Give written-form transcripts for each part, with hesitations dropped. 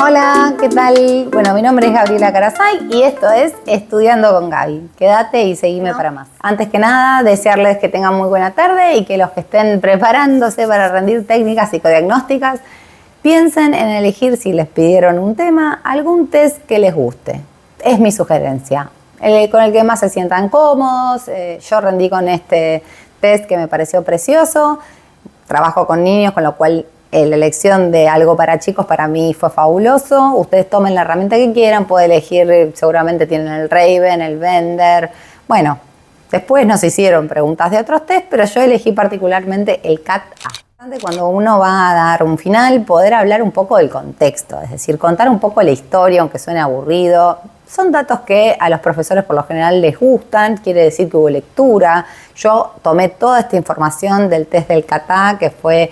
Hola, ¿qué tal? Bueno, mi nombre es Gabriela Carasay y esto es Estudiando con Gaby. Quédate y seguime para más. Antes que nada, desearles que tengan muy buena tarde y que los que estén preparándose para rendir técnicas psicodiagnósticas piensen en elegir, si les pidieron un tema, algún test que les guste. Es mi sugerencia. Con el que más se sientan cómodos. Yo rendí con este test que me pareció precioso. Trabajo con niños, con lo cual la elección de algo para chicos para mí fue fabuloso. Ustedes tomen la herramienta que quieran, pueden elegir, seguramente tienen el Raven, el Bender. Bueno, después nos hicieron preguntas de otros test, pero yo elegí particularmente el CAT-A. Cuando uno va a dar un final, poder hablar un poco del contexto, es decir, contar un poco la historia, aunque suene aburrido. Son datos que a los profesores por lo general les gustan, quiere decir que hubo lectura. Yo tomé toda esta información del test del CAT-A, que fue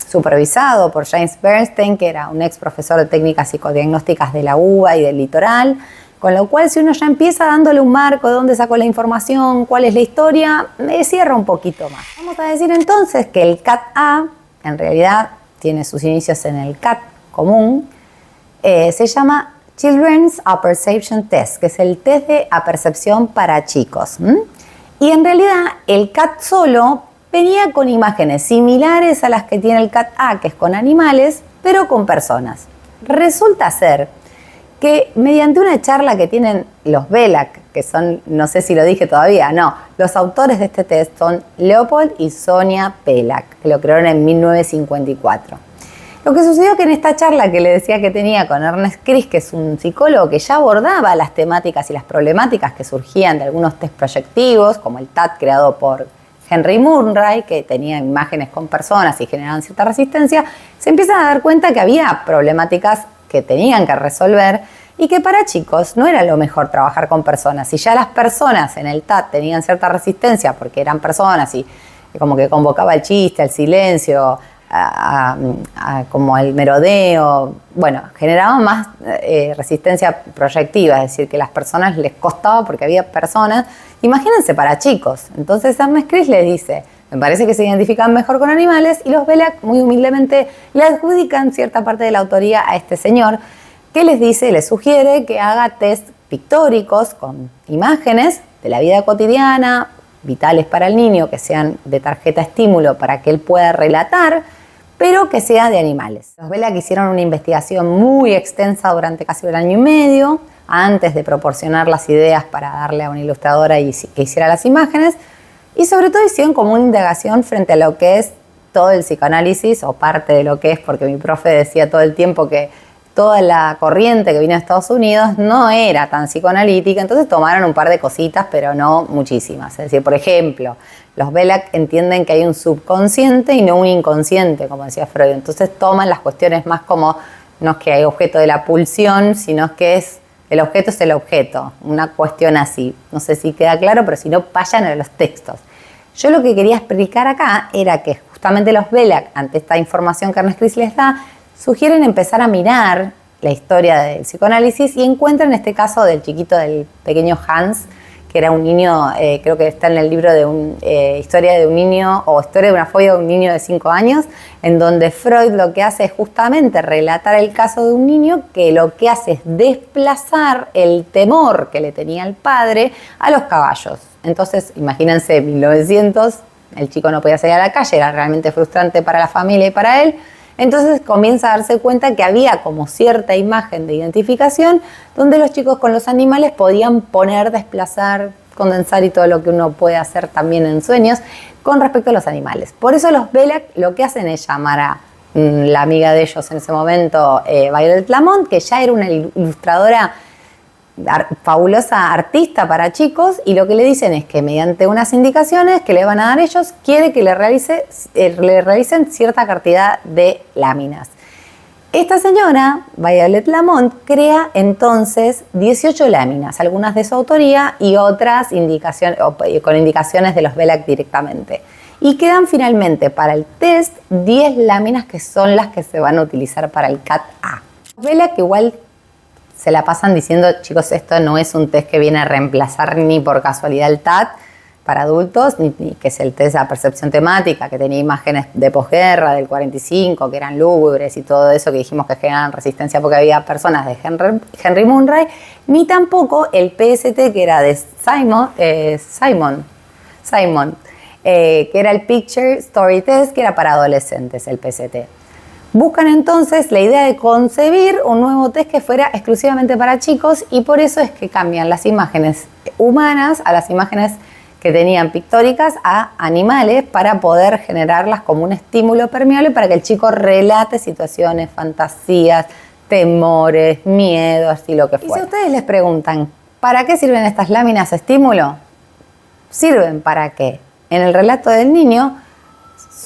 supervisado por James Bernstein, que era un ex profesor de técnicas psicodiagnósticas de la UBA y del Litoral, con lo cual si uno ya empieza dándole un marco de dónde sacó la información, cuál es la historia, cierra un poquito más. Vamos a decir entonces que el CAT-A, en realidad tiene sus inicios en el CAT común, se llama Children's Apperception Test, que es el test de apercepción para chicos. Y en realidad el CAT solo venía con imágenes similares a las que tiene el CAT-A, que es con animales, pero con personas. Resulta ser que mediante una charla que tienen los Belak, que son, no sé si lo dije todavía, no, los autores de este test son Leopold y Sonia Pelak, que lo crearon en 1954. Lo que sucedió es que en esta charla que le decía que tenía con Ernest Cris, que es un psicólogo que ya abordaba las temáticas y las problemáticas que surgían de algunos test proyectivos, como el TAT creado por Henry Murray, que tenía imágenes con personas y generaban cierta resistencia, se empieza a dar cuenta que había problemáticas que tenían que resolver y que para chicos no era lo mejor trabajar con personas. Si ya las personas en el TAT tenían cierta resistencia porque eran personas y como que convocaba el chiste, el silencio, como el merodeo, bueno, generaban más resistencia proyectiva, es decir, que las personas les costaba porque había personas. Imagínense para chicos. Entonces Ernest Cris les dice, me parece que se identifican mejor con animales, y los Belak muy humildemente le adjudican cierta parte de la autoría a este señor, que les dice, les sugiere que haga test pictóricos con imágenes de la vida cotidiana, vitales para el niño, que sean de tarjeta estímulo para que él pueda relatar, pero que sea de animales. Los Belak hicieron una investigación muy extensa durante casi un año y medio, antes de proporcionar las ideas para darle a una ilustradora y que hiciera las imágenes, y sobre todo hicieron como una indagación frente a lo que es todo el psicoanálisis, o parte de lo que es, porque mi profe decía todo el tiempo que toda la corriente que vino de Estados Unidos no era tan psicoanalítica, entonces tomaron un par de cositas, pero no muchísimas. Es decir, por ejemplo, los Belak entienden que hay un subconsciente y no un inconsciente, como decía Freud. Entonces toman las cuestiones más como, no es que hay objeto de la pulsión, sino que el objeto es el objeto, una cuestión así. No sé si queda claro, pero si no, vayan a los textos. Yo lo que quería explicar acá era que justamente los Belak, ante esta información que Ernest Cris les da, sugieren empezar a mirar la historia del psicoanálisis y encuentran este caso del chiquito, del pequeño Hans, que era un niño, creo que está en el libro de Historia de un niño, o Historia de una fobia de un niño de 5 años, en donde Freud lo que hace es justamente relatar el caso de un niño que lo que hace es desplazar el temor que le tenía el padre a los caballos. Entonces, imagínense, 1900, el chico no podía salir a la calle, era realmente frustrante para la familia y para él. Entonces comienza a darse cuenta que había como cierta imagen de identificación donde los chicos con los animales podían poner, desplazar, condensar y todo lo que uno puede hacer también en sueños con respecto a los animales. Por eso los Belak lo que hacen es llamar a la amiga de ellos en ese momento, Violet Lamont, que ya era una ilustradora fabulosa, artista para chicos, y lo que le dicen es que mediante unas indicaciones que le van a dar ellos, quiere que le realicen cierta cantidad de láminas. Esta señora, Violet Lamont, crea entonces 18 láminas, algunas de su autoría y otras con indicaciones de los Belak directamente. Y quedan finalmente para el test 10 láminas que son las que se van a utilizar para el CAT-A. Los Belak igual se la pasan diciendo, chicos, esto no es un test que viene a reemplazar ni por casualidad el TAT, para adultos, que es el test de la percepción temática, que tenía imágenes de posguerra, del 45, que eran lúgubres y todo eso, que dijimos que generaban resistencia porque había personas de Henry Murray, ni tampoco el PST, que era de Simon, que era el Picture Story Test, que era para adolescentes, el PST. Buscan entonces la idea de concebir un nuevo test que fuera exclusivamente para chicos, y por eso es que cambian las imágenes humanas a las imágenes que tenían pictóricas a animales para poder generarlas como un estímulo permeable para que el chico relate situaciones, fantasías, temores, miedos y lo que fuera. Y si ustedes les preguntan, ¿para qué sirven estas láminas estímulo? Sirven para que en el relato del niño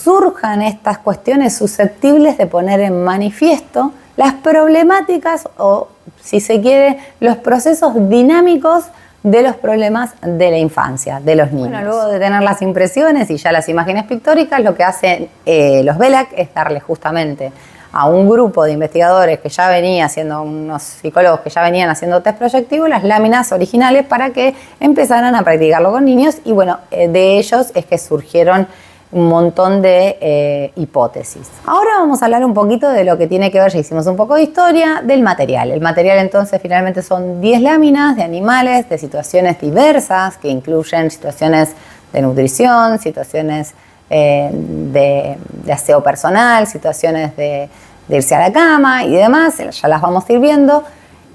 surjan estas cuestiones susceptibles de poner en manifiesto las problemáticas o, si se quiere, los procesos dinámicos de los problemas de la infancia, de los niños. Bueno, luego de tener las impresiones y ya las imágenes pictóricas, lo que hacen los BELAC es darle justamente a un grupo de investigadores que ya venía haciendo, unos psicólogos que ya venían haciendo test proyectivos, las láminas originales para que empezaran a practicarlo con niños, y bueno, de ellos es que surgieron un montón de hipótesis. Ahora vamos a hablar un poquito de lo que tiene que ver, ya hicimos un poco de historia, del material. El material entonces finalmente son 10 láminas de animales, de situaciones diversas, que incluyen situaciones de nutrición, situaciones de aseo personal, situaciones de irse a la cama y demás, ya las vamos a ir viendo.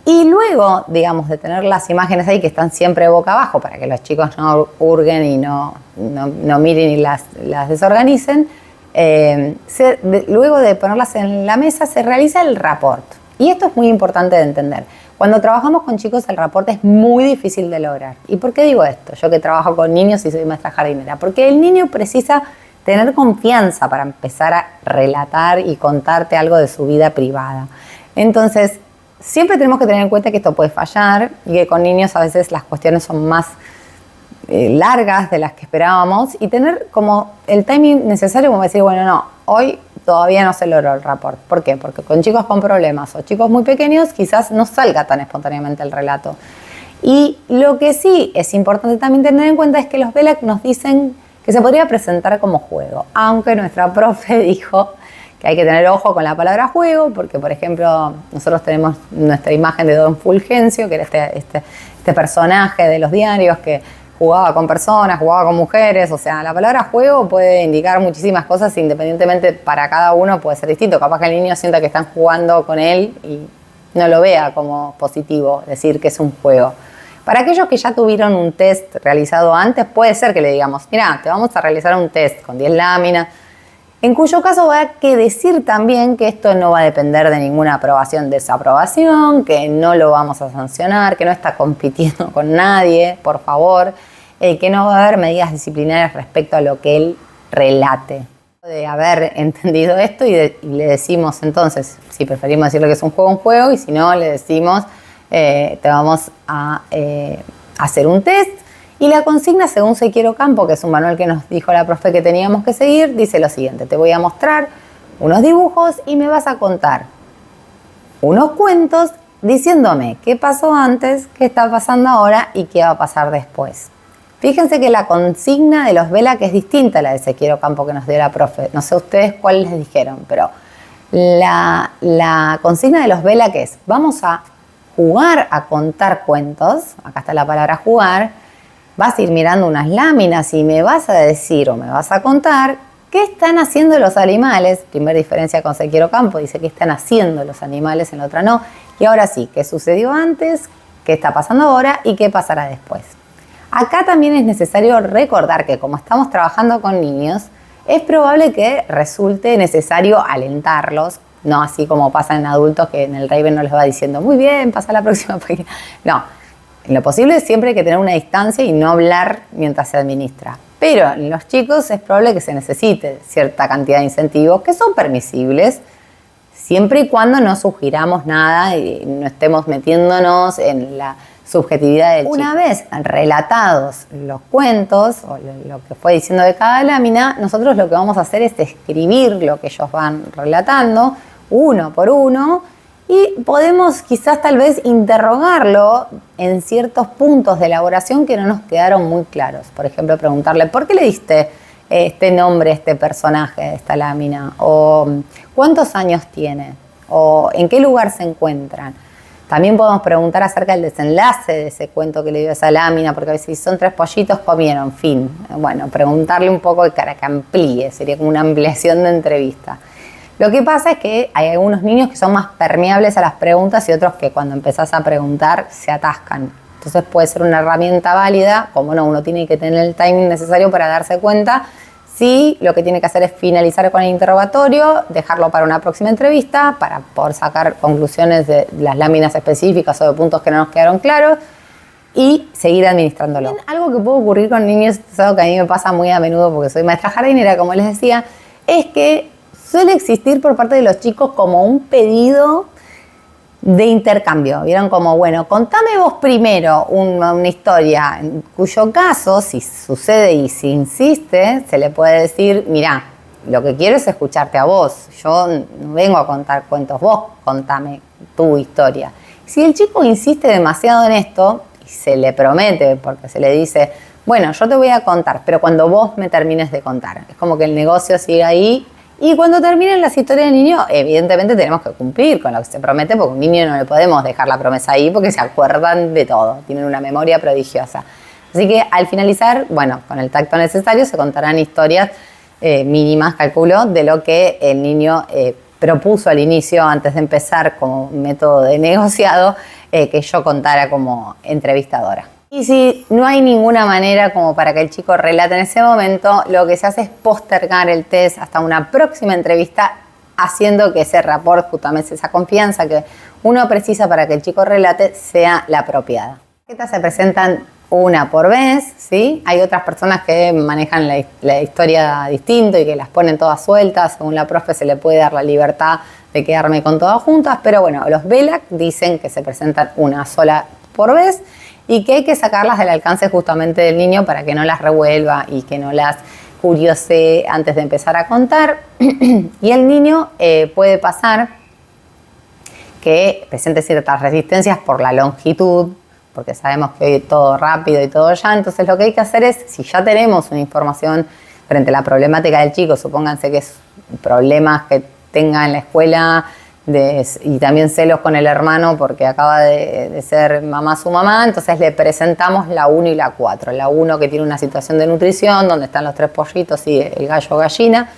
Y luego, digamos, de tener las imágenes ahí que están siempre boca abajo para que los chicos no hurguen y no miren y las desorganicen, luego de ponerlas en la mesa se realiza el rapport. Y esto es muy importante de entender. Cuando trabajamos con chicos el rapport es muy difícil de lograr. ¿Y por qué digo esto? Yo que trabajo con niños y soy maestra jardinera. Porque el niño precisa tener confianza para empezar a relatar y contarte algo de su vida privada. Entonces, siempre tenemos que tener en cuenta que esto puede fallar y que con niños a veces las cuestiones son más largas de las que esperábamos, y tener como el timing necesario como decir, bueno, no, hoy todavía no se logró el rapport. ¿Por qué? Porque con chicos con problemas o chicos muy pequeños quizás no salga tan espontáneamente el relato. Y lo que sí es importante también tener en cuenta es que los BELAC nos dicen que se podría presentar como juego, aunque nuestra profe dijo que hay que tener ojo con la palabra juego, porque, por ejemplo, nosotros tenemos nuestra imagen de Don Fulgencio, que era este personaje de los diarios que jugaba con personas, jugaba con mujeres. O sea, la palabra juego puede indicar muchísimas cosas, independientemente para cada uno puede ser distinto. Capaz que el niño sienta que están jugando con él y no lo vea como positivo, decir que es un juego. Para aquellos que ya tuvieron un test realizado antes, puede ser que le digamos, mira, te vamos a realizar un test con 10 láminas, en cuyo caso va a que decir también que esto no va a depender de ninguna aprobación, desaprobación, que no lo vamos a sancionar, que no está compitiendo con nadie, por favor, que no va a haber medidas disciplinarias respecto a lo que él relate. De haber entendido esto y le decimos entonces, si preferimos decirle que es un juego, y si no, le decimos, te vamos a hacer un test. Y la consigna, según Sequiero Campo, que es un manual que nos dijo la profe que teníamos que seguir, dice lo siguiente: te voy a mostrar unos dibujos y me vas a contar unos cuentos diciéndome qué pasó antes, qué está pasando ahora y qué va a pasar después. Fíjense que la consigna de los BELAC es distinta a la de Sequiero Campo que nos dio la profe. No sé ustedes cuáles les dijeron, pero la consigna de los BELAC es: vamos a jugar a contar cuentos. Acá está la palabra jugar. Vas a ir mirando unas láminas y me vas a decir o me vas a contar qué están haciendo los animales. Primera diferencia con Sequiero Campo, dice qué están haciendo los animales, en la otra no. Y ahora sí, qué sucedió antes, qué está pasando ahora y qué pasará después. Acá también es necesario recordar que como estamos trabajando con niños, es probable que resulte necesario alentarlos, no así como pasa en adultos que en el Raven no les va diciendo muy bien, pasa a la próxima página. No. En lo posible siempre hay que tener una distancia y no hablar mientras se administra. Pero en los chicos es probable que se necesite cierta cantidad de incentivos que son permisibles, siempre y cuando no sugiramos nada y no estemos metiéndonos en la subjetividad del chico. Una vez relatados los cuentos o lo que fue diciendo de cada lámina, nosotros lo que vamos a hacer es escribir lo que ellos van relatando uno por uno Y podemos quizás tal vez interrogarlo en ciertos puntos de elaboración que no nos quedaron muy claros. Por ejemplo, preguntarle, ¿por qué le diste este nombre a este personaje, esta lámina? O ¿cuántos años tiene? O ¿en qué lugar se encuentran? También podemos preguntar acerca del desenlace de ese cuento que le dio esa lámina, porque a veces si son 3 pollitos comieron, fin. Bueno, preguntarle un poco para que amplíe, sería como una ampliación de entrevista. Lo que pasa es que hay algunos niños que son más permeables a las preguntas y otros que cuando empezás a preguntar se atascan. Entonces puede ser una herramienta válida, como no, uno tiene que tener el timing necesario para darse cuenta si lo que tiene que hacer es finalizar con el interrogatorio, dejarlo para una próxima entrevista, para poder sacar conclusiones de las láminas específicas o de puntos que no nos quedaron claros y seguir administrándolo. Bien, algo que puede ocurrir con niños, es algo que a mí me pasa muy a menudo porque soy maestra jardinera, como les decía, es que suele existir por parte de los chicos como un pedido de intercambio. Vieron como, bueno, contame vos primero una historia, en cuyo caso, si sucede y si insiste, se le puede decir, mirá, lo que quiero es escucharte a vos. Yo no vengo a contar cuentos, vos contame tu historia. Si el chico insiste demasiado en esto, y se le promete, porque se le dice, bueno, yo te voy a contar, pero cuando vos me termines de contar. Es como que el negocio sigue ahí. Y cuando terminen las historias del niño, evidentemente tenemos que cumplir con lo que se promete, porque a un niño no le podemos dejar la promesa ahí porque se acuerdan de todo, tienen una memoria prodigiosa. Así que al finalizar, bueno, con el tacto necesario se contarán historias mínimas, calculo, de lo que el niño propuso al inicio, antes de empezar como método de negociado, que yo contara como entrevistadora. Y si no hay ninguna manera como para que el chico relate en ese momento, lo que se hace es postergar el test hasta una próxima entrevista, haciendo que ese rapport, justamente esa confianza que uno precisa para que el chico relate, sea la apropiada. Las tarjetas se presentan una por vez, ¿sí? Hay otras personas que manejan la historia distinto y que las ponen todas sueltas. Según la profe se le puede dar la libertad de quedarme con todas juntas, pero bueno, los VELAC dicen que se presentan una sola por vez y que hay que sacarlas del alcance justamente del niño para que no las revuelva y que no las curiosee antes de empezar a contar. Y el niño puede pasar que presente ciertas resistencias por la longitud, porque sabemos que hoy todo rápido y todo ya. Entonces lo que hay que hacer es, si ya tenemos una información frente a la problemática del chico, supónganse que es problemas que tenga en la escuela, y también celos con el hermano porque acaba de ser mamá su mamá, entonces le presentamos la 1 y la 4. La 1 que tiene una situación de nutrición, donde están los 3 pollitos y el gallo o gallina,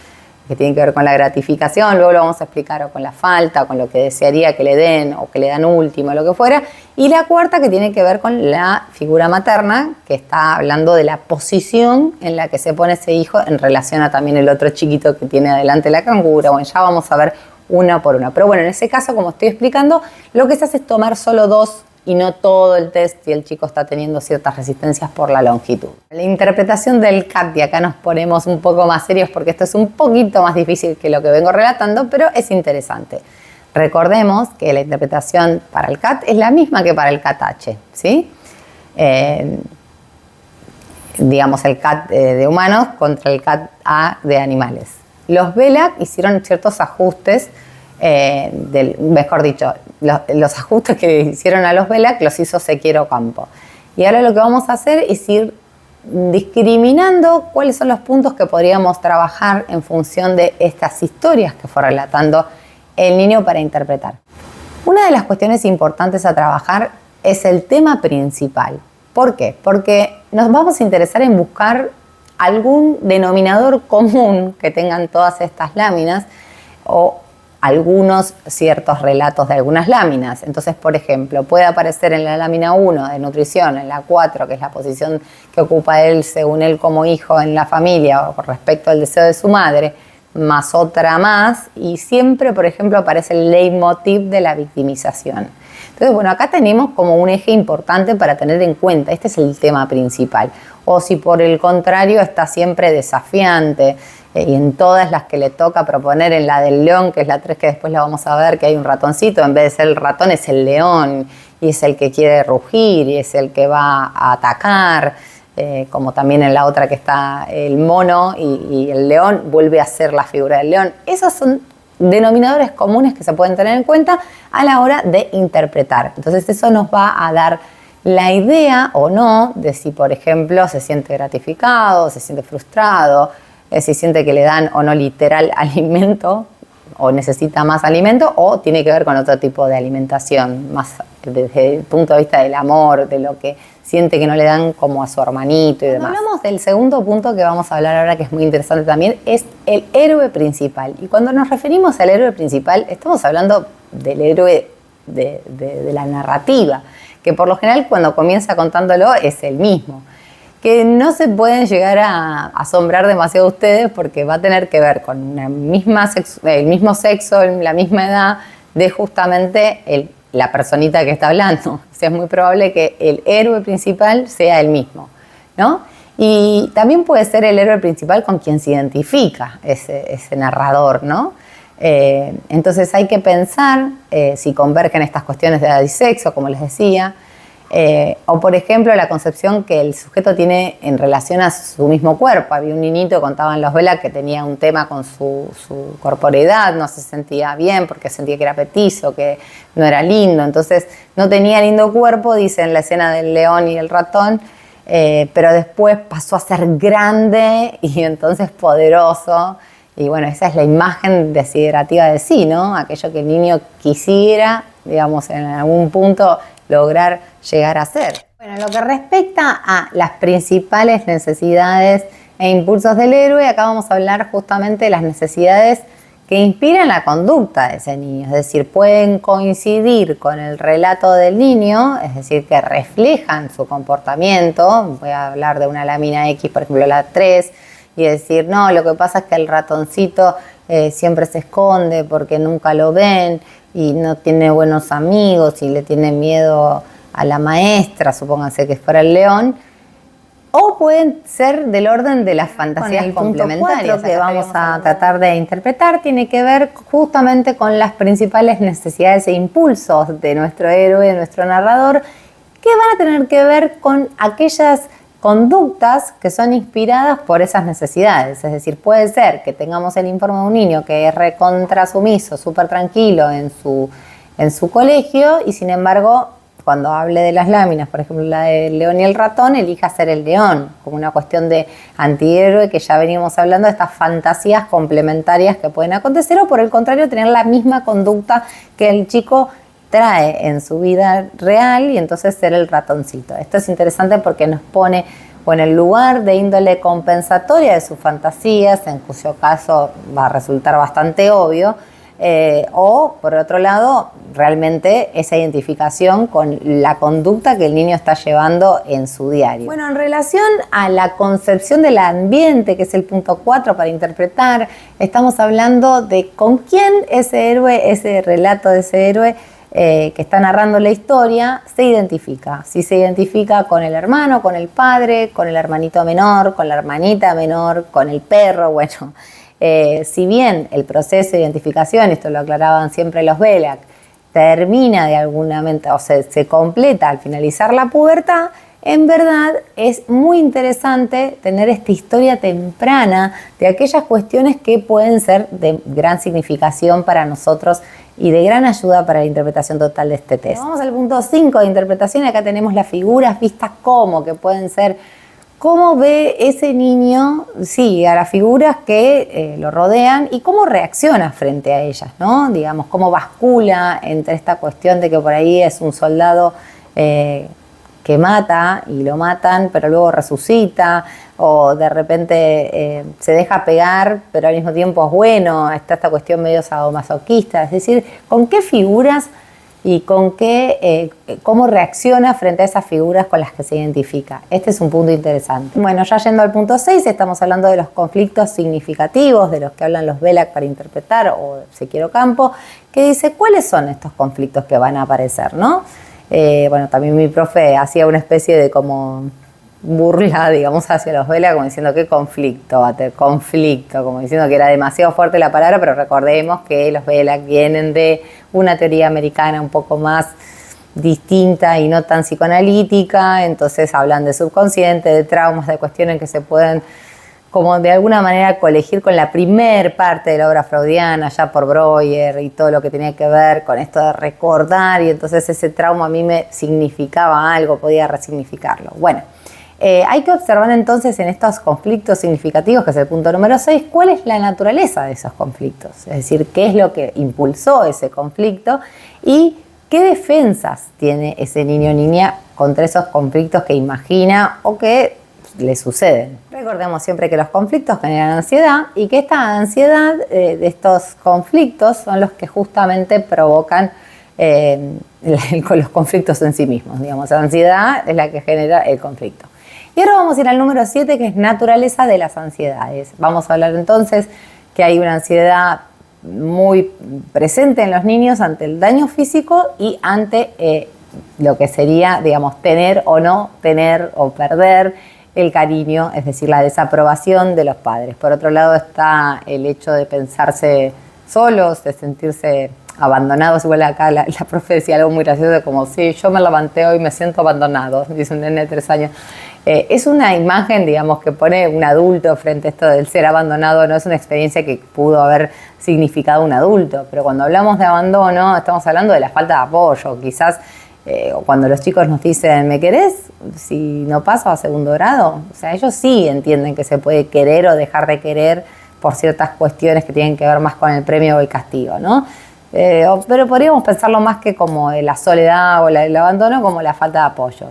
que tiene que ver con la gratificación, luego lo vamos a explicar o con la falta, con lo que desearía que le den o que le dan último, lo que fuera. Y la 4 que tiene que ver con la figura materna, que está hablando de la posición en la que se pone ese hijo en relación a también el otro chiquito que tiene adelante la cangura. Bueno, ya vamos a ver una por una. Pero bueno, en ese caso, como estoy explicando, lo que se hace es tomar solo 2 y no todo el test si el chico está teniendo ciertas resistencias por la longitud. La interpretación del CAT, y acá nos ponemos un poco más serios porque esto es un poquito más difícil que lo que vengo relatando, pero es interesante. Recordemos que la interpretación para el CAT es la misma que para el CAT-H, ¿sí? Digamos el CAT de humanos contra el CAT-A de animales. Los VELAC hicieron ciertos ajustes, mejor dicho, los ajustes que hicieron a los VELAC los hizo Sequier Ocampo. Y ahora lo que vamos a hacer es ir discriminando cuáles son los puntos que podríamos trabajar en función de estas historias que fue relatando el niño para interpretar. Una de las cuestiones importantes a trabajar es el tema principal. ¿Por qué? Porque nos vamos a interesar en buscar algún denominador común que tengan todas estas láminas o algunos ciertos relatos de algunas láminas. Entonces, por ejemplo, puede aparecer en la lámina 1 de nutrición, en la 4, que es la posición que ocupa él según él como hijo en la familia o con respecto al deseo de su madre, más otra más, y siempre, por ejemplo, aparece el leitmotiv de la victimización. Entonces, bueno, acá tenemos como un eje importante para tener en cuenta. Este es el tema principal. O si por el contrario está siempre desafiante, y en todas las que le toca proponer, en la del león, que es la 3 que después la vamos a ver, que hay un ratoncito, en vez de ser el ratón es el león, y es el que quiere rugir, y es el que va a atacar, como también en la otra que está el mono, y el león vuelve a ser la figura del león. Esas son denominadores comunes que se pueden tener en cuenta a la hora de interpretar. Entonces eso nos va a dar la idea o no de si, por ejemplo, se siente gratificado, se siente frustrado, si siente que le dan o no literal alimento o necesita más alimento, o tiene que ver con otro tipo de alimentación, más desde el punto de vista del amor, de lo que siente que no le dan como a su hermanito y demás. Cuando hablamos del segundo punto que vamos a hablar ahora, que es muy interesante también, es el héroe principal. Y cuando nos referimos al héroe principal, estamos hablando del héroe de la narrativa, que por lo general cuando comienza contándolo es el mismo. Que no se pueden llegar a asombrar demasiado ustedes porque va a tener que ver con el mismo sexo, la misma edad de justamente la personita que está hablando. O sea, es muy probable que el héroe principal sea el mismo, ¿no? Y también puede ser el héroe principal con quien se identifica ese narrador, ¿no? Entonces hay que pensar si convergen estas cuestiones de edad y sexo, como les decía, o por ejemplo la concepción que el sujeto tiene en relación a su mismo cuerpo. Había un niñito, contaban los Vela, que tenía un tema con su corporeidad, no se sentía bien porque sentía que era petizo, que no era lindo, entonces no tenía lindo cuerpo, dice en la escena del león y el ratón, pero después pasó a ser grande y entonces poderoso. Y bueno, esa es la imagen desiderativa de sí, ¿no? Aquello que el niño quisiera, digamos, en algún punto lograr llegar a ser. Bueno, en lo que respecta a las principales necesidades e impulsos del héroe, acá vamos a hablar justamente de las necesidades que inspiran la conducta de ese niño, es decir, pueden coincidir con el relato del niño, es decir, que reflejan su comportamiento. Voy a hablar de una lámina X, por ejemplo, la 3, y decir, no, lo que pasa es que el ratoncito siempre se esconde porque nunca lo ven y no tiene buenos amigos y le tiene miedo a la maestra, supónganse que fuera el león. O pueden ser del orden de las fantasías complementarias que vamos a tratar de interpretar. Tiene que ver justamente con las principales necesidades e impulsos de nuestro héroe, de nuestro narrador, que van a tener que ver con aquellas conductas que son inspiradas por esas necesidades. Es decir, puede ser que tengamos el informe de un niño que es recontra sumiso, súper tranquilo en su colegio, y sin embargo, cuando hable de las láminas, por ejemplo la del león y el ratón, elija ser el león, como una cuestión de antihéroe, que ya venimos hablando de estas fantasías complementarias que pueden acontecer, o por el contrario, tener la misma conducta que el chico trae en su vida real y entonces ser el ratoncito. Esto es interesante porque nos pone en el lugar de índole compensatoria de sus fantasías, en cuyo caso va a resultar bastante obvio, o por otro lado, realmente esa identificación con la conducta que el niño está llevando en su diario. Bueno, en relación a la concepción del ambiente, que es el punto 4 para interpretar, estamos hablando de con quién ese héroe, ese relato de ese héroe que está narrando la historia, se identifica. Si se identifica con el hermano, con el padre, con el hermanito menor, con la hermanita menor, con el perro, bueno, si bien el proceso de identificación, esto lo aclaraban siempre los Belak, termina de alguna manera, o se completa al finalizar la pubertad, en verdad es muy interesante tener esta historia temprana de aquellas cuestiones que pueden ser de gran significación para nosotros y de gran ayuda para la interpretación total de este test. Vamos al punto 5 de interpretación, y acá tenemos las figuras vistas como, que pueden ser cómo ve ese niño, sí, a las figuras que lo rodean y cómo reacciona frente a ellas, ¿no? Digamos, cómo bascula entre esta cuestión de que por ahí es un soldado que mata y lo matan, pero luego resucita, o de repente se deja pegar, pero al mismo tiempo es bueno. Está esta cuestión medio sadomasoquista, es decir, con qué figuras y con qué, cómo reacciona frente a esas figuras con las que se identifica. Este es un punto interesante. Bueno, ya yendo al punto 6, estamos hablando de los conflictos significativos de los que hablan los Belak para interpretar, o Sequiero Campo, que dice cuáles son estos conflictos que van a aparecer, ¿no? Bueno, también mi profe hacía una especie de como burla, digamos, hacia los Vela, como diciendo qué conflicto, como diciendo que era demasiado fuerte la palabra, pero recordemos que los Vela vienen de una teoría americana un poco más distinta y no tan psicoanalítica, entonces hablan de subconsciente, de traumas, de cuestiones que se pueden como de alguna manera colegir con la primer parte de la obra freudiana, ya por Breuer y todo lo que tenía que ver con esto de recordar, y entonces ese trauma a mí me significaba algo, podía resignificarlo. Bueno, hay que observar entonces en estos conflictos significativos, que es el punto número 6, cuál es la naturaleza de esos conflictos, es decir, qué es lo que impulsó ese conflicto y qué defensas tiene ese niño o niña contra esos conflictos que imagina o que le suceden. Recordemos siempre que los conflictos generan ansiedad y que esta ansiedad de estos conflictos son los que justamente provocan los conflictos en sí mismos. Digamos, la ansiedad es la que genera el conflicto. Y ahora vamos a ir al número 7, que es naturaleza de las ansiedades. Vamos a hablar entonces que hay una ansiedad muy presente en los niños ante el daño físico y ante lo que sería, digamos, tener o no tener o perder el cariño, es decir, la desaprobación de los padres. Por otro lado está el hecho de pensarse solos, de sentirse abandonados. Igual acá la profe decía algo muy gracioso, como, sí, yo me levanté hoy y me siento abandonado, dice un nene de 3 años. Es una imagen, digamos, que pone un adulto frente a esto del ser abandonado, no es una experiencia que pudo haber significado un adulto, pero cuando hablamos de abandono estamos hablando de la falta de apoyo. Quizás cuando los chicos nos dicen, ¿me querés? Si no paso a segundo grado, o sea, ellos sí entienden que se puede querer o dejar de querer por ciertas cuestiones que tienen que ver más con el premio o el castigo, ¿no? Pero podríamos pensarlo más que como la soledad o el abandono, como la falta de apoyo.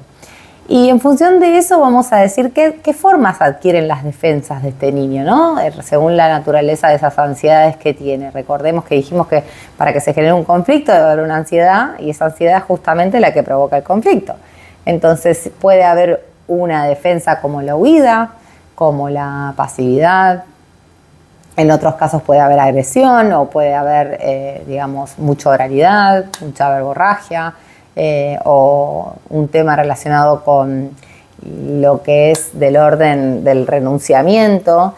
Y en función de eso vamos a decir qué formas adquieren las defensas de este niño, ¿no? Según la naturaleza de esas ansiedades que tiene. Recordemos que dijimos que para que se genere un conflicto debe haber una ansiedad, y esa ansiedad es justamente la que provoca el conflicto. Entonces puede haber una defensa como la huida, como la pasividad. En otros casos puede haber agresión o puede haber, digamos, mucha oralidad, mucha verborragia. O un tema relacionado con lo que es del orden del renunciamiento.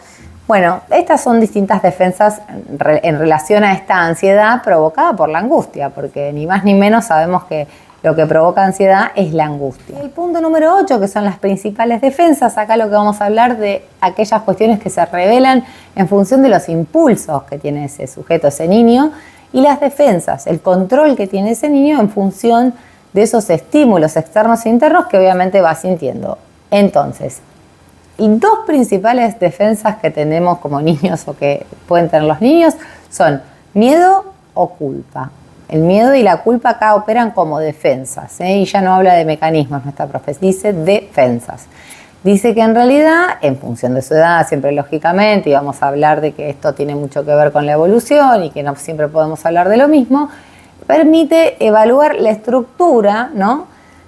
Bueno, estas son distintas defensas en relación a esta ansiedad provocada por la angustia, porque ni más ni menos sabemos que lo que provoca ansiedad es la angustia. El punto número 8, que son las principales defensas, acá lo que vamos a hablar de aquellas cuestiones que se revelan en función de los impulsos que tiene ese sujeto, ese niño, y las defensas, el control que tiene ese niño en función de esos estímulos externos e internos que obviamente va sintiendo. Entonces, y dos principales defensas que tenemos como niños o que pueden tener los niños son miedo o culpa. El miedo y la culpa acá operan como defensas, y ya no habla de mecanismos nuestra profe, dice defensas. Dice que en realidad, en función de su edad, siempre lógicamente, y vamos a hablar de que esto tiene mucho que ver con la evolución y que no siempre podemos hablar de lo mismo, permite evaluar la estructura, ¿no?,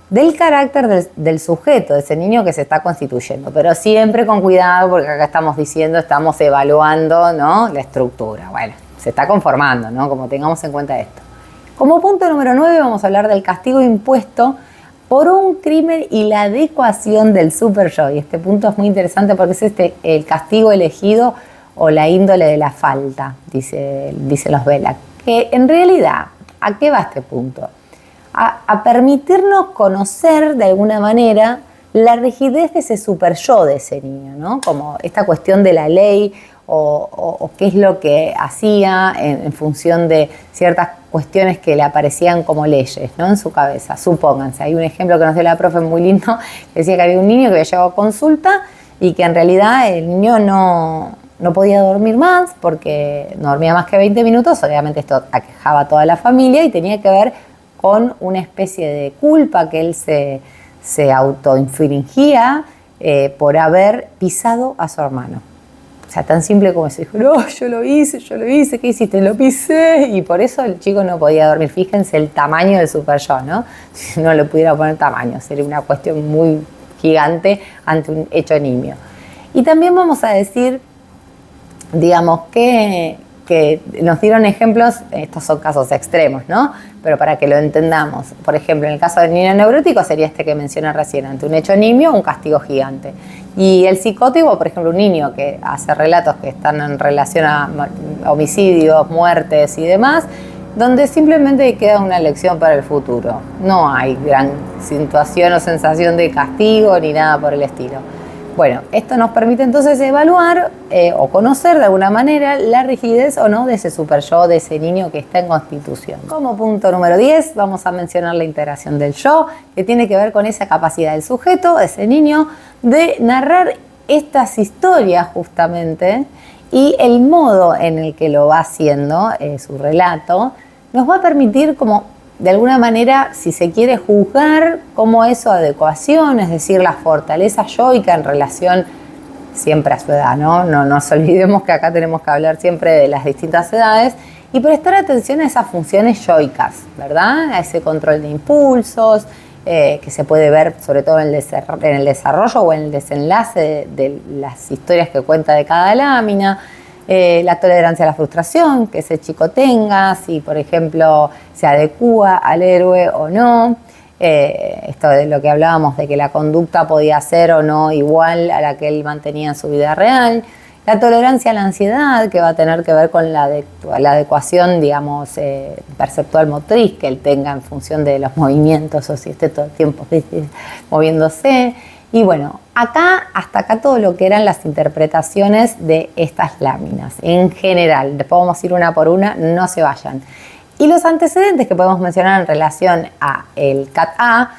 del carácter del sujeto, de ese niño que se está constituyendo, pero siempre con cuidado, porque acá estamos diciendo, estamos evaluando, ¿no?, la estructura. Bueno, se está conformando, ¿no?, como tengamos en cuenta esto. Como punto número 9 vamos a hablar del castigo impuesto por un crimen y la adecuación del super yo. Y este punto es muy interesante porque es el castigo elegido o la índole de la falta, dicen los Vela. Que en realidad, ¿a qué va este punto? A permitirnos conocer de alguna manera la rigidez de ese super yo de ese niño, ¿no? Como esta cuestión de la ley o qué es lo que hacía en función de ciertas cuestiones que le aparecían como leyes, ¿no?, en su cabeza. Supónganse, hay un ejemplo que nos dio la profe muy lindo, que decía que había un niño que había llegado a consulta y que en realidad el niño no podía dormir más porque no dormía más que 20 minutos, obviamente esto aquejaba a toda la familia y tenía que ver con una especie de culpa que él se autoinfringía por haber pisado a su hermano. O sea, tan simple como eso. Dijo, no, yo lo hice, ¿qué hiciste? Lo pisé. Y por eso el chico no podía dormir. Fíjense el tamaño del super yo, ¿no? Si no le pudiera poner tamaño, sería una cuestión muy gigante ante un hecho nimio. Y también vamos a decir, digamos, que nos dieron ejemplos, estos son casos extremos, ¿no?, pero para que lo entendamos. Por ejemplo, en el caso del niño neurótico sería este que mencioné recién, ante un hecho nimio, un castigo gigante. Y el psicótico, por ejemplo, un niño que hace relatos que están en relación a homicidios, muertes y demás, donde simplemente queda una lección para el futuro. No hay gran situación o sensación de castigo ni nada por el estilo. Bueno, esto nos permite entonces evaluar o conocer de alguna manera la rigidez o no de ese super yo, de ese niño que está en constitución. Como punto número 10 vamos a mencionar la integración del yo, que tiene que ver con esa capacidad del sujeto, ese niño, de narrar estas historias justamente, y el modo en el que lo va haciendo, su relato, nos va a permitir como de alguna manera, si se quiere, juzgar cómo es su adecuación, es decir, la fortaleza yoica en relación siempre a su edad, ¿no? No nos olvidemos que acá tenemos que hablar siempre de las distintas edades y prestar atención a esas funciones yoicas, ¿verdad? A ese control de impulsos, que se puede ver sobre todo en el desarrollo o en el desenlace de las historias que cuenta de cada lámina. La tolerancia a la frustración que ese chico tenga, si por ejemplo se adecúa al héroe o no, esto de lo que hablábamos de que la conducta podía ser o no igual a la que él mantenía en su vida real, la tolerancia a la ansiedad que va a tener que ver con la adecuación, digamos, perceptual motriz que él tenga en función de los movimientos o si esté todo el tiempo moviéndose. Y bueno, hasta acá todo lo que eran las interpretaciones de estas láminas en general. Después vamos a ir una por una, no se vayan. Y los antecedentes que podemos mencionar en relación a el CAT-A,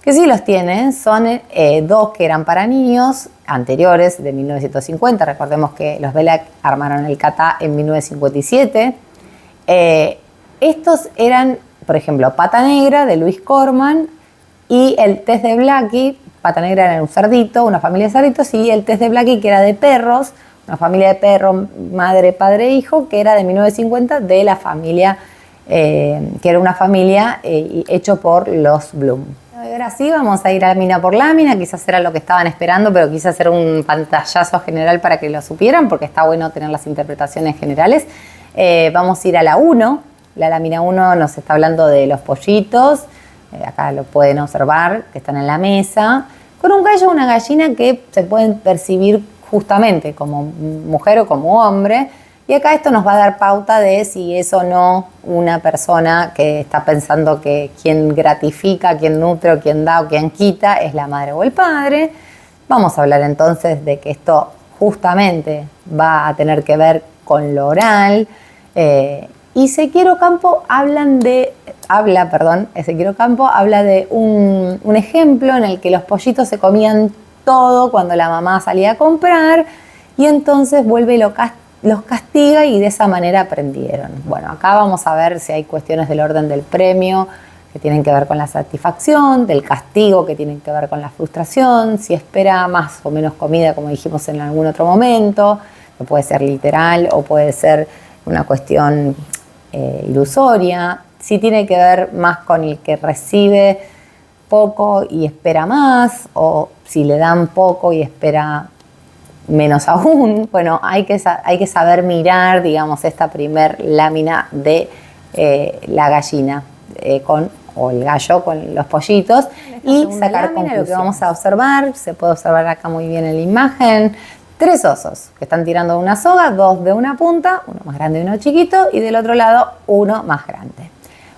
que sí los tiene, son dos que eran para niños anteriores de 1950. Recordemos que los Belac armaron el CAT-A en 1957. Estos eran, por ejemplo, Pata Negra de Luis Corman y el test de Blackie. Pata Negra era un cerdito, una familia de cerditos, y el test de Blackie, que era de perros, una familia de perros, madre, padre, hijo, que era de 1950, de la familia, que era una familia hecho por los Bloom. Ahora sí, vamos a ir lámina por lámina, quizás era lo que estaban esperando, pero quise hacer un pantallazo general para que lo supieran, porque está bueno tener las interpretaciones generales. Vamos a ir a la 1, la lámina 1 nos está hablando de los pollitos. Acá lo pueden observar, que están en la mesa, con un gallo o una gallina que se pueden percibir justamente como mujer o como hombre. Y acá esto nos va a dar pauta de si es o no una persona que está pensando que quien gratifica, quien nutre, o quien da o quien quita es la madre o el padre. Vamos a hablar entonces de que esto justamente va a tener que ver con lo oral. Y Ezequiel Ocampo habla de un ejemplo en el que los pollitos se comían todo cuando la mamá salía a comprar y entonces vuelve y los castiga y de esa manera aprendieron. Bueno, acá vamos a ver si hay cuestiones del orden del premio que tienen que ver con la satisfacción, del castigo que tienen que ver con la frustración, si espera más o menos comida como dijimos en algún otro momento, que puede ser literal o puede ser una cuestión ilusoria, si tiene que ver más con el que recibe poco y espera más, o si le dan poco y espera menos aún. Bueno, hay que saber mirar, digamos, esta primer lámina de la gallina o el gallo con los pollitos y sacar conclusiones. Lo que vamos a observar, se puede observar acá muy bien en la imagen, 3 osos que están tirando de una soga, 2 de una punta, uno más grande y uno chiquito, y del otro lado uno más grande.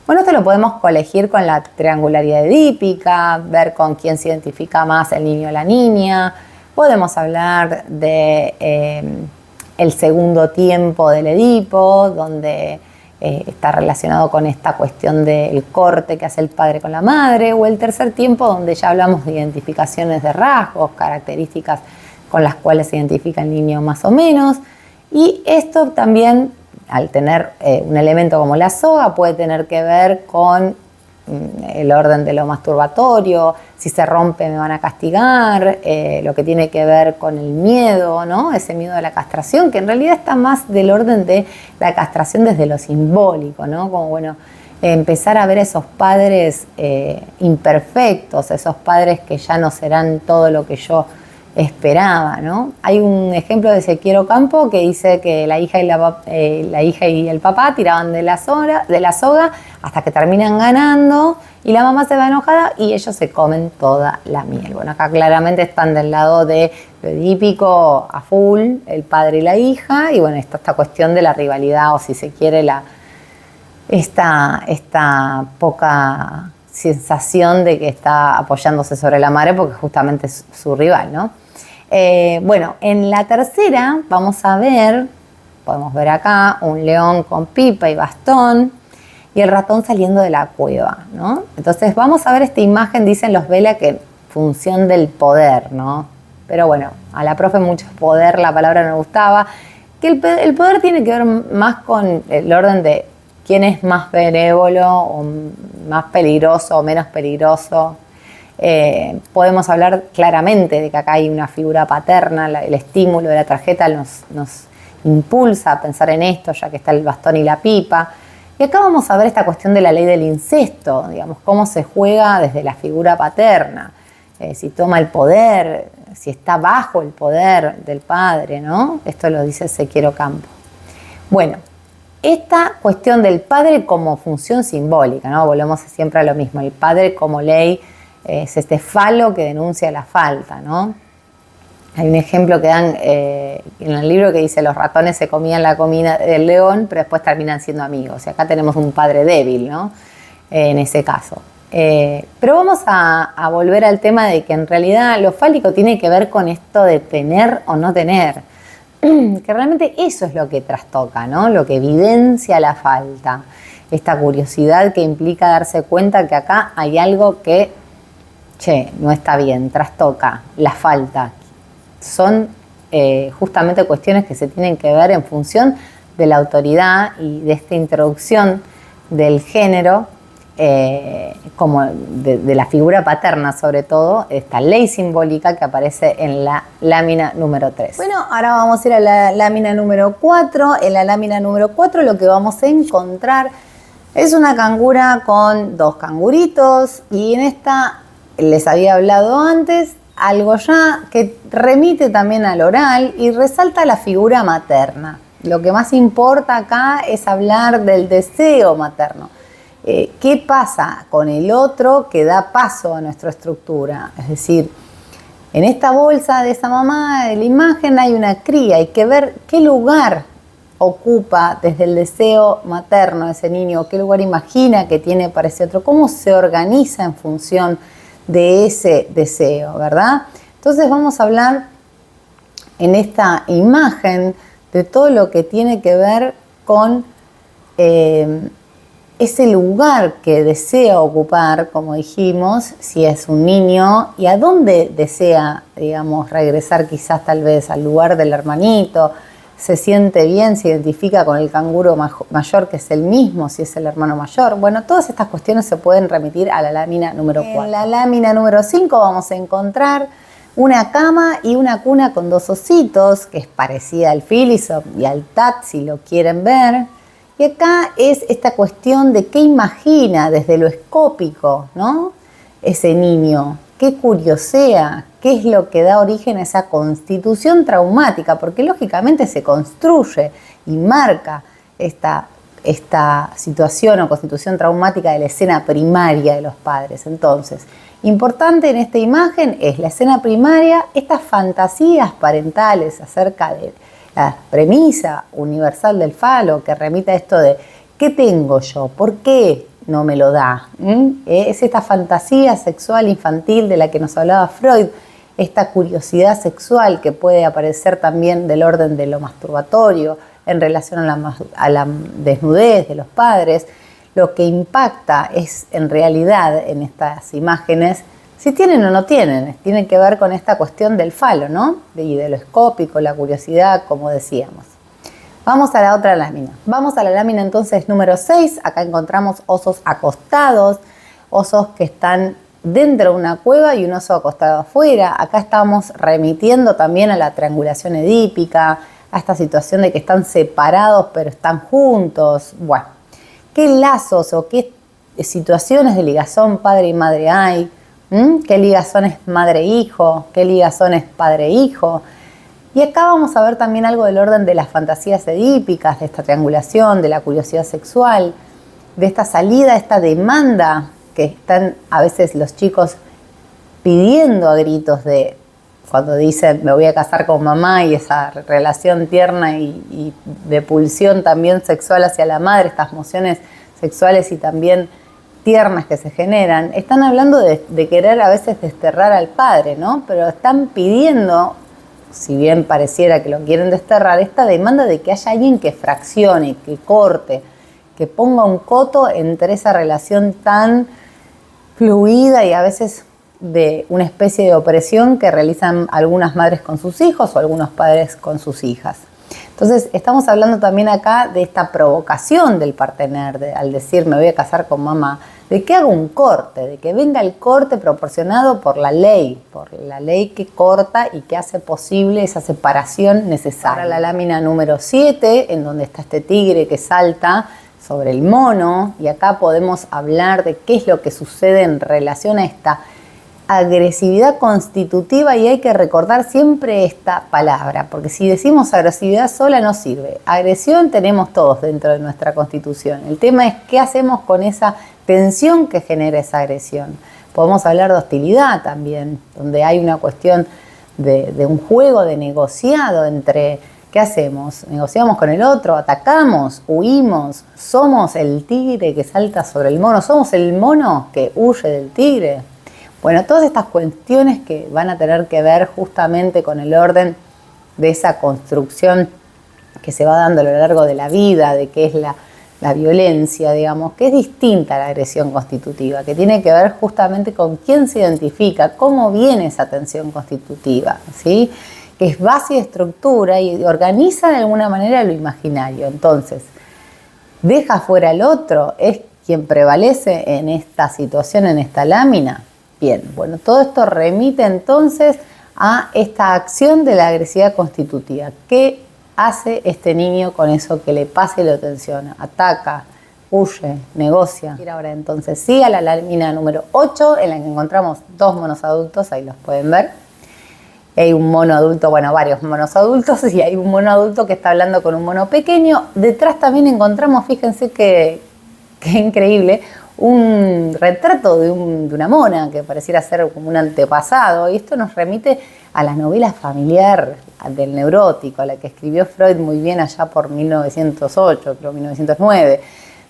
Bueno, esto lo podemos colegir con la triangularidad edípica, ver con quién se identifica más el niño o la niña. Podemos hablar de el segundo tiempo del Edipo, donde está relacionado con esta cuestión del corte que hace el padre con la madre, o el tercer tiempo, donde ya hablamos de identificaciones de rasgos, características con las cuales se identifica el niño más o menos. Y esto también, al tener un elemento como la soga, puede tener que ver con el orden de lo masturbatorio, si se rompe me van a castigar, lo que tiene que ver con el miedo, ¿no? Ese miedo a la castración, que en realidad está más del orden de la castración desde lo simbólico, ¿no? Como, bueno, empezar a ver esos padres imperfectos, esos padres que ya no serán todo lo que yo esperaba, ¿no? Hay un ejemplo de Ezequiel Ocampo que dice que la hija y el papá tiraban de la soga hasta que terminan ganando y la mamá se va enojada y ellos se comen toda la miel. Bueno, acá claramente están del lado de lo edípico a full, el padre y la hija, y bueno, esta cuestión de la rivalidad, o si se quiere, esta poca sensación de que está apoyándose sobre la madre porque justamente es su rival, ¿no? Bueno, en la tercera vamos a ver, podemos ver acá un león con pipa y bastón y el ratón saliendo de la cueva, ¿no? Entonces vamos a ver esta imagen, dicen los Vela que función del poder, ¿no? Pero bueno, a la profe mucho poder, la palabra no me gustaba, que el poder tiene que ver más con el orden de quién es más benévolo o más peligroso o menos peligroso. Podemos hablar claramente de que acá hay una figura paterna, el estímulo de la tarjeta nos impulsa a pensar en esto, ya que está el bastón y la pipa. Y acá vamos a ver esta cuestión de la ley del incesto, digamos, cómo se juega desde la figura paterna, si toma el poder, si está bajo el poder del padre, ¿no? Esto lo dice Ezequiel Ocampo. Bueno, esta cuestión del padre como función simbólica, ¿no? Volvemos siempre a lo mismo, el padre como ley es este falo que denuncia la falta, ¿no? Hay un ejemplo que dan en el libro que dice los ratones se comían la comida del león, pero después terminan siendo amigos. Y acá tenemos un padre débil, ¿no? En ese caso. Pero vamos a volver al tema de que en realidad lo fálico tiene que ver con esto de tener o no tener. Que realmente eso es lo que trastoca, ¿no? Lo que evidencia la falta. Esta curiosidad que implica darse cuenta que acá hay algo que, no está bien, trastoca la falta. Son justamente cuestiones que se tienen que ver en función de la autoridad y de esta introducción del género, como de la figura paterna sobre todo, esta ley simbólica que aparece en la lámina número 3. Bueno, ahora vamos a ir a la lámina número 4. En la lámina número 4 lo que vamos a encontrar es una cangura con dos canguritos y en esta les había hablado antes, algo ya que remite también al oral y resalta la figura materna. Lo que más importa acá es hablar del deseo materno. ¿Qué pasa con el otro que da paso a nuestra estructura? Es decir, en esta bolsa de esa mamá, de la imagen, hay una cría. Hay que ver qué lugar ocupa desde el deseo materno ese niño, qué lugar imagina que tiene para ese otro, cómo se organiza en función de ese deseo, ¿verdad? Entonces vamos a hablar en esta imagen de todo lo que tiene que ver con ese lugar que desea ocupar, como dijimos, si es un niño, y a dónde desea, digamos, regresar quizás tal vez al lugar del hermanito, se siente bien, se identifica con el canguro mayor que es el mismo, si es el hermano mayor. Bueno, todas estas cuestiones se pueden remitir a la lámina número 4. En la lámina número 5 vamos a encontrar una cama y una cuna con dos ositos, que es parecida al Philosoph y al Tat, si lo quieren ver. Y acá es esta cuestión de qué imagina desde lo escópico, ¿no? Ese niño, qué curiosea, qué es lo que da origen a esa constitución traumática, porque lógicamente se construye y marca esta situación o constitución traumática de la escena primaria de los padres. Entonces, importante en esta imagen es la escena primaria, estas fantasías parentales acerca de la premisa universal del falo, que remite a esto de ¿qué tengo yo? ¿Por qué no me lo da? Es esta fantasía sexual infantil de la que nos hablaba Freud, esta curiosidad sexual que puede aparecer también del orden de lo masturbatorio en relación a la desnudez de los padres. Lo que impacta es en realidad en estas imágenes si tienen o no tienen, tienen que ver con esta cuestión del falo, ¿no? Y de lo escópico, la curiosidad, como decíamos. Vamos a la otra lámina. Vamos a la lámina entonces número 6. Acá encontramos osos acostados, osos que están dentro de una cueva y un oso acostado afuera. Acá estamos remitiendo también a la triangulación edípica, a esta situación de que están separados pero están juntos. Bueno, ¿qué lazos o qué situaciones de ligazón padre y madre hay? ¿Qué ligazón es madre-hijo? ¿Qué ligazón es padre-hijo? Y acá vamos a ver también algo del orden de las fantasías edípicas, de esta triangulación, de la curiosidad sexual, de esta salida, esta demanda que están a veces los chicos pidiendo a gritos de cuando dicen me voy a casar con mamá y esa relación tierna y de pulsión también sexual hacia la madre, estas emociones sexuales y también tiernas que se generan, están hablando de querer a veces desterrar al padre, ¿no? Pero están pidiendo si bien pareciera que lo quieren desterrar, esta demanda de que haya alguien que fraccione, que corte, que ponga un coto entre esa relación tan fluida y a veces de una especie de opresión que realizan algunas madres con sus hijos o algunos padres con sus hijas. Entonces, estamos hablando también acá de esta provocación del partener, al decir me voy a casar con mamá, de que haga un corte, de que venga el corte proporcionado por la ley que corta y que hace posible esa separación necesaria. Ahora la lámina número 7, en donde está este tigre que salta sobre el mono, y acá podemos hablar de qué es lo que sucede en relación a esta agresividad constitutiva, y hay que recordar siempre esta palabra, porque si decimos agresividad sola no sirve. Agresión tenemos todos dentro de nuestra Constitución. El tema es qué hacemos con esa tensión que genera esa agresión. Podemos hablar de hostilidad también, donde hay una cuestión de un juego de negociado entre ¿qué hacemos? ¿Negociamos con el otro? ¿Atacamos? ¿Huimos? ¿Somos el tigre que salta sobre el mono? ¿Somos el mono que huye del tigre? Bueno, todas estas cuestiones que van a tener que ver justamente con el orden de esa construcción que se va dando a lo largo de la vida, de qué es la violencia, digamos, que es distinta a la agresión constitutiva, que tiene que ver justamente con quién se identifica, cómo viene esa tensión constitutiva, ¿sí? Que es base y estructura y organiza de alguna manera lo imaginario. Entonces, deja fuera al otro, es quien prevalece en esta situación, en esta lámina. Bien, bueno, todo esto remite entonces a esta acción de la agresividad constitutiva. ¿Qué hace este niño con eso que le pasa y lo tensiona? Ataca, huye, negocia. Y ahora entonces sí a la lámina número 8, en la que encontramos dos monos adultos, ahí los pueden ver. Hay un mono adulto, bueno, varios monos adultos, y hay un mono adulto que está hablando con un mono pequeño. Detrás también encontramos, fíjense qué increíble, un retrato de una mona que pareciera ser como un antepasado, y esto nos remite a la novela familiar del neurótico, a la que escribió Freud muy bien allá por 1908, creo 1909,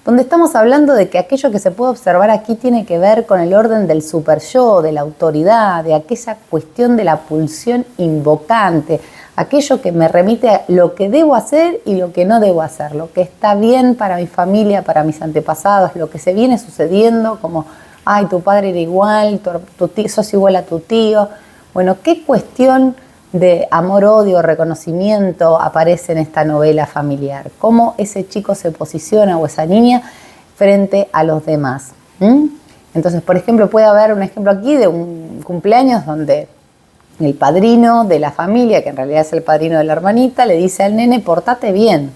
donde estamos hablando de que aquello que se puede observar aquí tiene que ver con el orden del superyo, de la autoridad, de aquella cuestión de la pulsión invocante, aquello que me remite a lo que debo hacer y lo que no debo hacer, lo que está bien para mi familia, para mis antepasados, lo que se viene sucediendo, como, ay, tu padre era igual, tu tío, sos igual a tu tío. Bueno, ¿qué cuestión de amor-odio, reconocimiento aparece en esta novela familiar? ¿Cómo ese chico se posiciona o esa niña frente a los demás? Entonces, por ejemplo, puede haber un ejemplo aquí de un cumpleaños donde el padrino de la familia, que en realidad es el padrino de la hermanita, le dice al nene, portate bien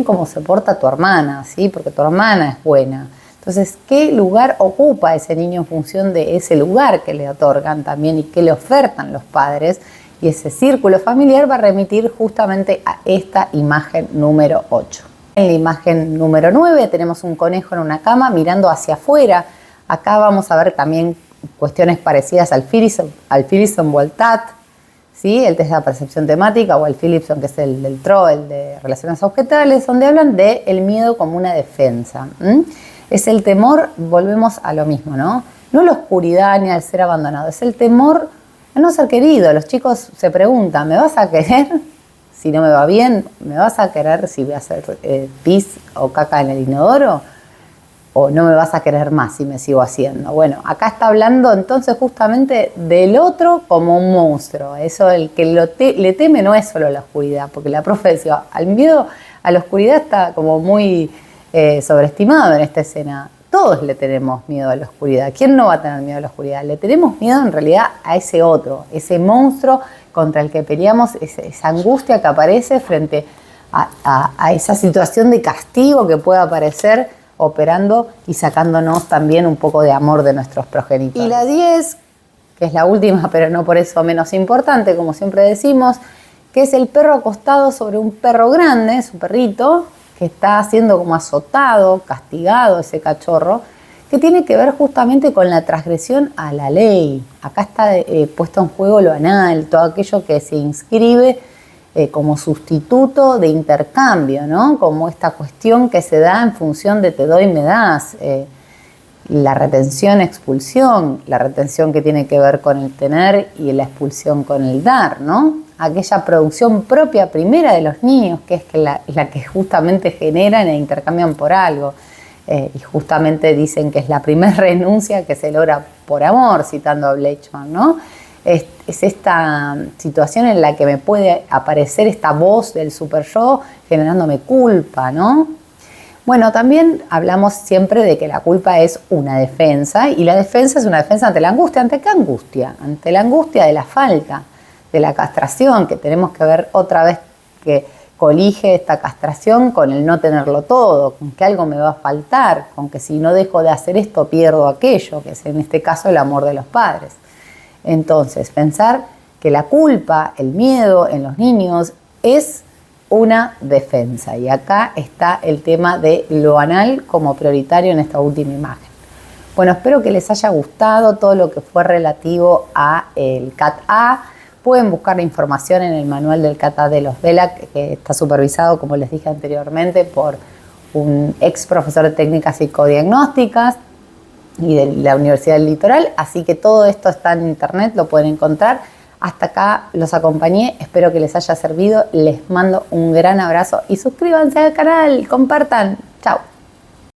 como se porta tu hermana, ¿sí? Porque tu hermana es buena. Entonces, ¿qué lugar ocupa ese niño en función de ese lugar que le otorgan también y que le ofertan los padres? Y ese círculo familiar va a remitir justamente a esta imagen número 8. En la imagen número 9 tenemos un conejo en una cama mirando hacia afuera. Acá vamos a ver también cuestiones parecidas al Philipson-Voltat, ¿sí? El test de percepción temática, o el Philipson, que es el del TRO, el de relaciones objetales, donde hablan del miedo como una defensa. Es el temor, volvemos a lo mismo, ¿no? No la oscuridad ni al ser abandonado, es el temor a no ser querido. Los chicos se preguntan, ¿me vas a querer si no me va bien? ¿Me vas a querer si voy a hacer pis o caca en el inodoro? ¿O no me vas a querer más si me sigo haciendo? Bueno, acá está hablando entonces justamente del otro como un monstruo. Eso, el que le teme no es solo la oscuridad, porque la profe decía, al miedo a la oscuridad está como muy sobreestimado en esta escena. Todos le tenemos miedo a la oscuridad. ¿Quién no va a tener miedo a la oscuridad? Le tenemos miedo en realidad a ese otro, ese monstruo contra el que peleamos, esa angustia que aparece frente a esa situación de castigo que puede aparecer operando y sacándonos también un poco de amor de nuestros progenitores. Y la 10, que es la última, pero no por eso menos importante, como siempre decimos, que es el perro acostado sobre un perro grande, su perrito, que está siendo como azotado, castigado ese cachorro, que tiene que ver justamente con la transgresión a la ley. Acá está puesto en juego lo anal, todo aquello que se inscribe como sustituto de intercambio, ¿no? Como esta cuestión que se da en función de te doy, me das. la retención, expulsión, la retención que tiene que ver con el tener y la expulsión con el dar, ¿no? Aquella producción propia primera de los niños, que es la que justamente generan e intercambian por algo. Y justamente dicen que es la primera renuncia que se logra por amor, citando a Bleichman, ¿no? Es esta situación en la que me puede aparecer esta voz del super yo generándome culpa, ¿no? Bueno, también hablamos siempre de que la culpa es una defensa, y la defensa es una defensa ante la angustia. ¿Ante qué angustia? Ante la angustia de la falta, de la castración, que tenemos que ver otra vez que colige esta castración con el no tenerlo todo, con que algo me va a faltar, con que si no dejo de hacer esto pierdo aquello, que es en este caso el amor de los padres. Entonces, pensar que la culpa, el miedo en los niños es una defensa. Y acá está el tema de lo anal como prioritario en esta última imagen. Bueno, espero que les haya gustado todo lo que fue relativo a el CAT-A. Pueden buscar la información en el manual del CAT-A de los DELAC, que está supervisado, como les dije anteriormente, por un ex profesor de técnicas psicodiagnósticas y de la Universidad del Litoral. Así que todo esto está en internet, lo pueden encontrar. Hasta acá los acompañé, espero que les haya servido. Les mando un gran abrazo y suscríbanse al canal, compartan. Chao.